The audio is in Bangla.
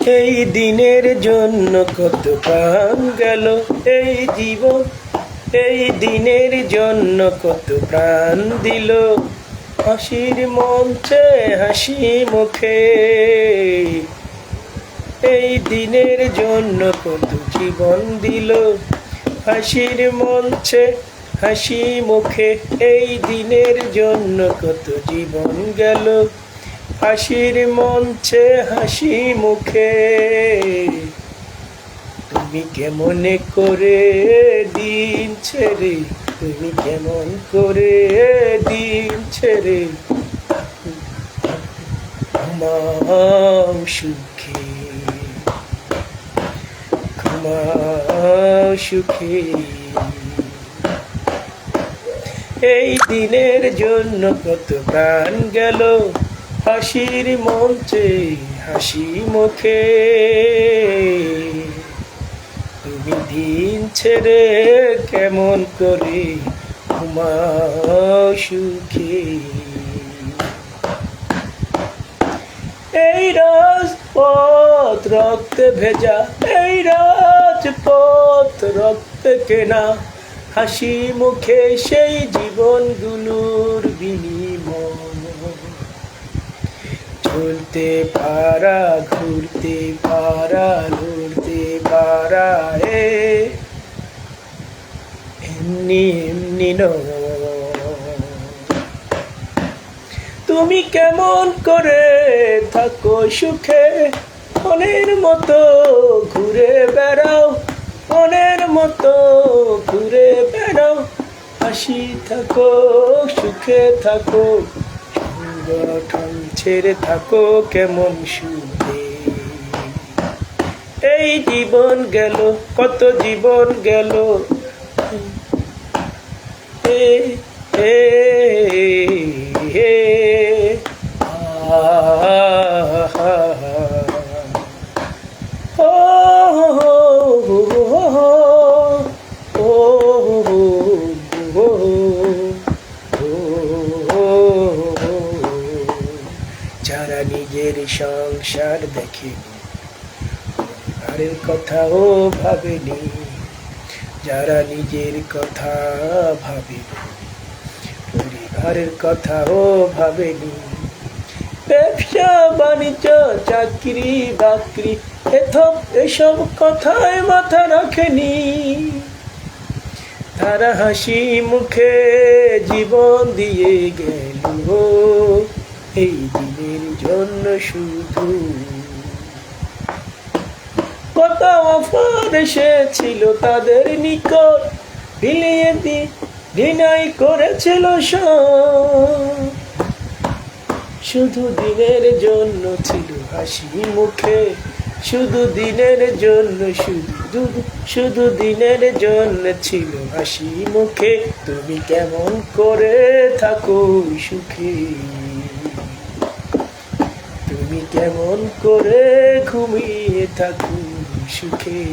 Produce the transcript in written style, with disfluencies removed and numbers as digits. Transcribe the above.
এই দিনের জন্য কত প্রাণ গেল, এই জীবন এই দিনের জন্য কত প্রাণ দিল। হাসির মঞ্চে হাসি মুখে এই দিনের জন্য কত জীবন দিল। হাসির মঞ্চে হাসি মুখে এই দিনের জন্য কত জীবন গেল। হাসির মঞ্চে হাসি মুখে তুমি কেমন করে দিন ছেড়ে, তুমি কেমন করে দিন ছেড়ে ঘুমাও সুখে, ঘুমাও সুখে। এই দিনের জন্য কত প্রাণ গেল, হাসির মঞ্চে হাসি মুখে তুমি দিন ছেড়ে কেমন করে ঘুমাও সুখে। এই রাজপথ রক্তে ভেজা, এই রাজপথ রক্তে কেনা, হাসি মুখে সেই জীবনগুলোর বিনিময়। চলতে পারা, ঘুরতে পারা, লড়তে পারা, এমনি এমনি নয়। তুমি কেমন করে থাকো সুখে, মনের মতো ঘুরে বেড়াও, মনের মতো ঘুরে বেড়াও। হাসি থাকো, সুখে থাকো, সংগঠন ছেড়ে থাকো কেমন সুখে। এই জীবন গেল, কত জীবন গেল। এ এ এ যারা নিজের সংসার দেখেনি, পরিবারের কথাও ভাবেনি, যারা নিজের কথা ভাবেনি, পরিবারের কথাও ভাবেনি, ব্যবসা বাণিজ্য চাকরি বাকরি এসব কথায় মাথা রাখেনি, তারা হাসি মুখে জীবন দিয়ে গেল এই দিনের জন্য শুধু। কত অফার এসেছিল তাদের নিকট, বিলিয়ে ডিনাই করেছিল সব, শুধু দিনের জন্য ছিল হাসি মুখে, শুধু দিনের জন্য, শুধু দিনের জন্য ছিল হাসি মুখে। তুমি কেমন করে থাকো সুখে, তুমি কেমন করে ঘুমিয়ে থাকো সুখে।